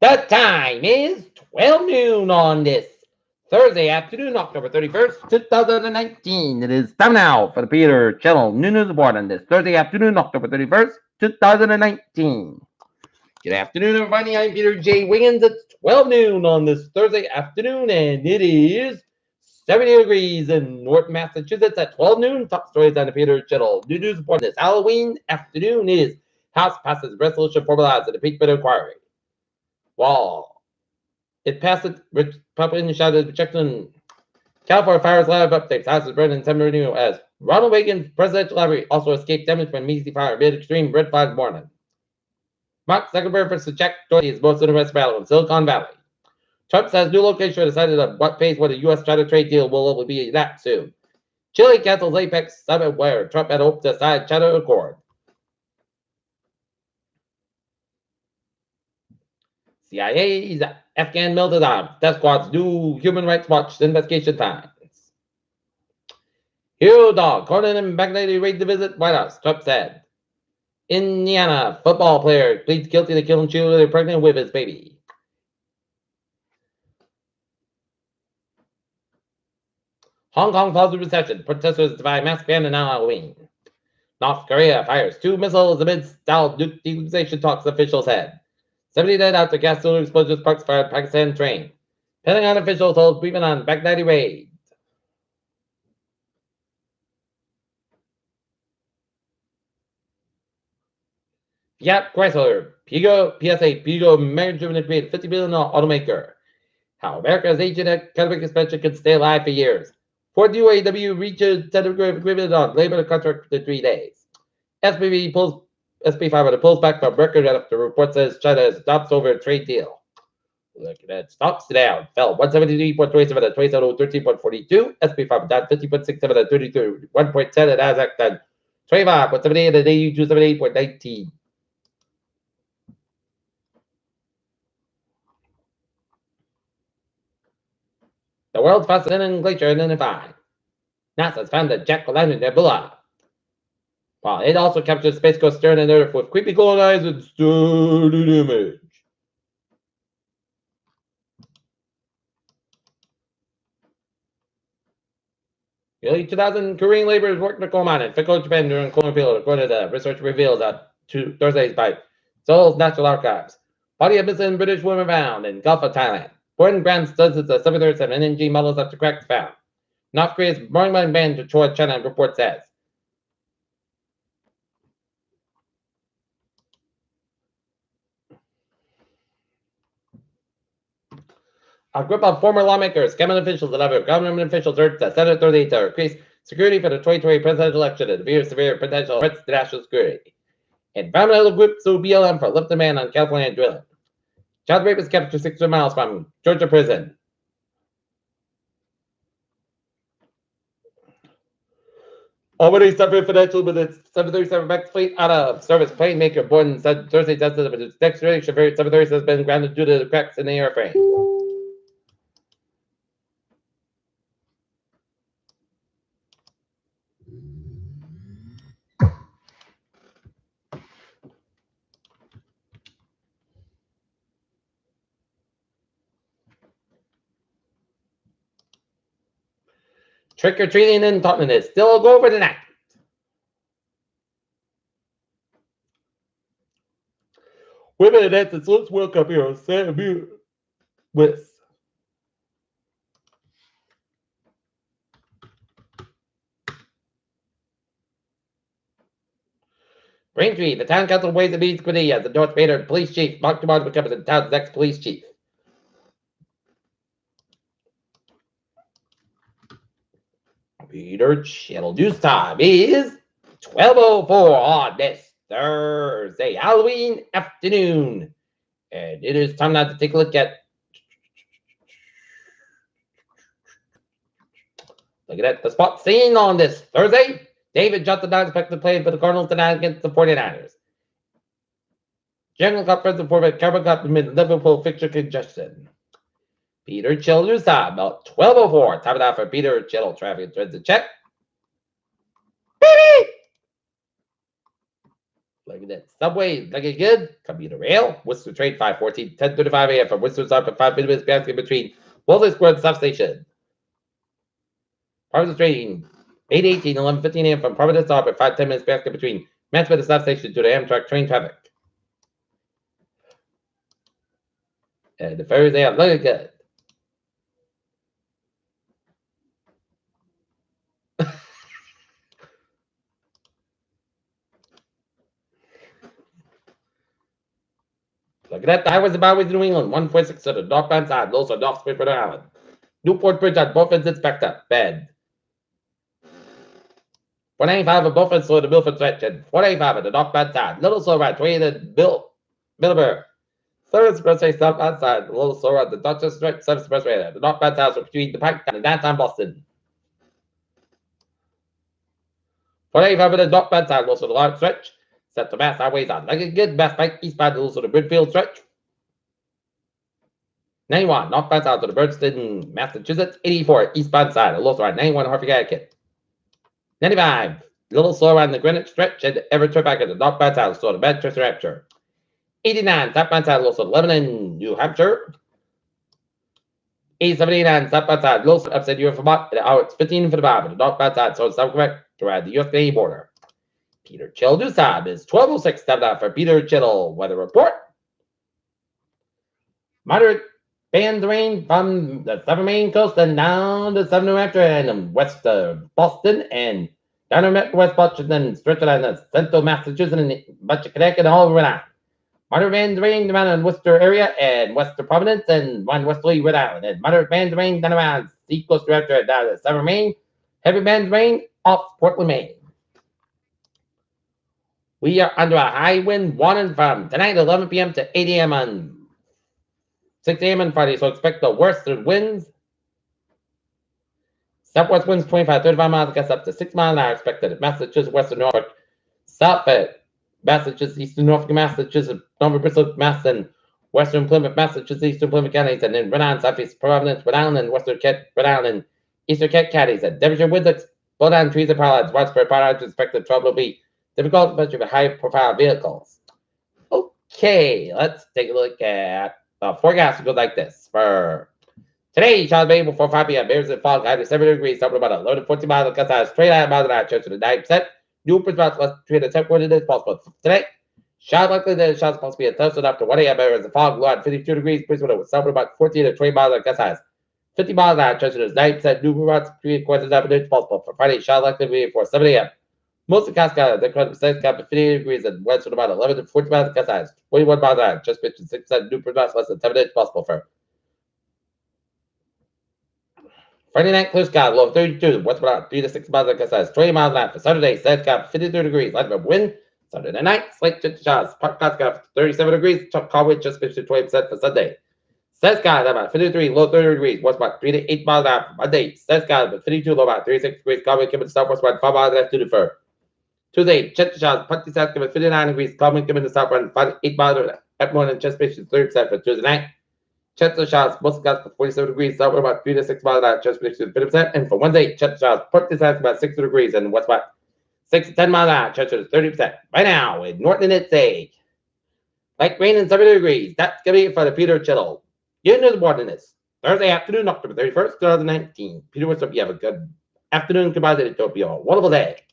The time is 12 noon on this Thursday afternoon, October 31st, 2019. It is time now for the Peter Channel News Report on this Thursday afternoon, October 31st, 2019. Good afternoon, everybody. I'm Peter J. Wiggins. It's 12 noon on this Thursday afternoon, and it is 70 degrees in North Massachusetts at 12 noon. Top stories on the Peter Channel News Report this Halloween afternoon is House passes resolution formalized at the impeachment inquiry. While it passed it, Republican shouted rejection. California fires live updates. House is burned in San Bernardino as Ronald Wiggins' presidential library also escaped damage from immediately fire amid extreme red flag warning. Mark Zuckerberg versus Jack Dorsey is most interesting battle in Silicon Valley. Trump says new location decided on what phase what a U.S.-China trade deal will be that soon. Chile cancels Apex summit where Trump had hoped to sign China accord. CIA's Afghan military death squad's new Human Rights Watch investigation times. Hero dog, Conan and Baghdadi raid to visit White House, Trump said. Indiana football player pleads guilty to killing cheerleader pregnant with his baby. Hong Kong falls to recession. Protesters defy mask ban and now Halloween. North Korea fires 2 missiles amid stalled denuclearization talks, officials said. 70 dead after gas cylinder explosion sparks fired Pakistan train. Pentagon officials hold briefing on Baghdadi raid. Fiat Chrysler, PSA, American-driven to create a $50 billion automaker. How America's agent economic expansion could stay alive for years. Ford UAW reaches tentative agreement on labor contract for 3 days. SB 500 pulls back from record after report says China stops over a trade deal. Looking at stocks down, fell 173.27 at 27.13.42. SP 500 down 50.67 at 31.10 at Nasdaq down 25.78 at 82.78.19. The world's fastest inland glacier identified. NASA's found the Jack-O-Lantern Nebula. While it also captured Space Coast stern and Earth with creepy golden eyes and stunning image. Nearly 2,000 Korean laborers worked in the coal mine in Fukuoka, Japan during coal repeal, according to research revealed at Thursdays by Seoul's National Archives. Body of missing British woman found in Gulf of Thailand. Foreign ground studs at the 737 NG models after cracks found. North Korea's Boeing ban to towards China, report says. A group of former lawmakers, government officials, and other government officials urged the Senate Thursday to increase security for the 2020 presidential election and severe potential threats to national security. Environmental groups sue BLM for lifting ban on California drilling. Child rape is captured 600 miles from Georgia prison. Already suffering financially with its 737 MAX fleet out of service, plane maker Boeing said Thursday tested that its next generation 737 has been grounded due to the cracks in the airframe. Trick-or-treating in Tottenham is still a go over tonight. Women at the Swiss World Cup hero Sam with Braintree, the town council Ways and Means Committee as the North Vader police chief. Mark Dumont becomes the town's next police chief. Peter Channel News time is 12:04 on this Thursday, Halloween afternoon. And it is time now to take a look at the spot scene on this Thursday. David Johnson not expected to play for the Cardinals tonight against the 49ers. General conference report Carbon Cup amid Liverpool fixture congestion. Peter Channel News time about 12:04. Time now for Peter Channel traffic and transit check. Beep! Look at that. Subway, looking good. Commuter rail. Worcester train 514, 10:35 a.m. from Worcester stop at 5 minutes basket between Wolseley Square and substation. Providence train 8:18, 11:15 a.m. from Providence stop at 5:10 minutes basket between Mansfield and substation due to Amtrak train traffic. And the ferries they are looking good. Look at that. The highways and byways in New England. 146 to the northbound side. Those are North Spring, Rhode Island. Newport Bridge on both ends inspector. Bed. 495 at both ends to the Milford stretch. And 485 at the northbound side. Little slow ride. 28 at Middleburg. 3rd Expressway southbound side. Little slow ride. The Dutchess stretch. 7th Expressway. The northbound side between the Pike and downtown Boston. 485 at the northbound side. Also the large stretch. Set to Mass Highways on Looking Good. Mass Pike eastbound. Also the Bridgefield stretch. 91, northbound side to the Bernstein, Massachusetts. 84, eastbound side, Little Ride. 91, Harvey, Connecticut. 95, little slower on the Greenwich stretch and Everett back at the northbound side, so the Manchester, New Hampshire. 89, southbound side, Little Lebanon, New Hampshire. 8789, southbound side, Little upstate New York, Vermont. At hours 15 for the bomb, the northbound side, so South Quebec to ride the U.S. Canadian border. Peter Chill news time is 12:06. Time now for Peter Chittle weather report. Moderate band rain from the southern Maine coast and down to southern New Hampshire and west of Boston and down to West Boston and stretching on the central Massachusetts and much of Connecticut and all over now. Moderate band rain around the Worcester area and west of Providence and one westerly Rhode Island. And moderate band rain down around seacoast New Hampshire down to southern Maine. Heavy band rain off Portland, Maine. We are under a high wind warning from tonight 11 p.m. to 8 a.m. on 6 a.m. on Friday, so expect the worst of winds. Southwest winds 25, 35 miles, gets up to 6 miles an hour expected. Massachusetts, western Norfolk, south at Massachusetts, eastern Norfolk, Massachusetts, Norfolk, Bristol, Mass, and western Plymouth, Massachusetts, eastern Plymouth counties, and then Rhode Island, southeast Providence, Rhode Island, and western Rhode Island, and eastern Kent counties. And Devonshire winds blow down trees and power lines. Widespread power lines expected. Trouble will be difficult, especially for high-profile vehicles. Okay, let's take a look at forecast will go like this. For today, showers may before 5 p.m. Bears and fog, high to 70 degrees, somewhere about 11 to 14 miles, gust out straight out miles an hour, chance to 9%. New percent less between the 10 quarter days possible. Today, showers likely that showers supposed to be intense enough to 1 a.m. Bears and fog, low at 52 degrees, breeze with somewhere about 14 to 20 miles, gust out 50 miles an hour, chance to 9%. New percent between quarters of possible. For Friday, showers likely to be before 7 a.m. Most of Cascade, the current percent cap at 58 degrees and winds from about 11 to 40 miles gust size, 21 miles an hour, just between 6% new percent less than 7 inches possible for Friday night, clear sky, low 32, west about 3 to 6 miles gust size, 20 miles an hour. For Saturday, set cap 53 degrees, light of wind. Saturday night, slight chance showers, part cap 37 degrees, call wind just between 20% for Sunday. Set sky about 53, low 30 degrees, west about 3 to 8 miles an hour. Monday, set sky about 52, low about 36 degrees, call wind coming to southwest about 5 miles an hour to defer. Tuesday, chance showers, partly south, given 59 degrees, calming coming to south, run 8 miles at morning, chance pitch 30% for Tuesday night. Chance of showers, most gusts for 47 degrees, south, about 3 to 6 miles an hour, chance pitch 50%. And for Wednesday, chance showers, partly south, about 60 degrees, and west about 6 to 10 miles an hour, chance of 30%. Right now, in Norton, it's a light rain and 70 degrees. That's going to be it for the Peter Chittle. You know the morning is Thursday afternoon, October 31st, 2019. Peter, what's up? You have a good afternoon. Goodbye. Hope you have a wonderful day.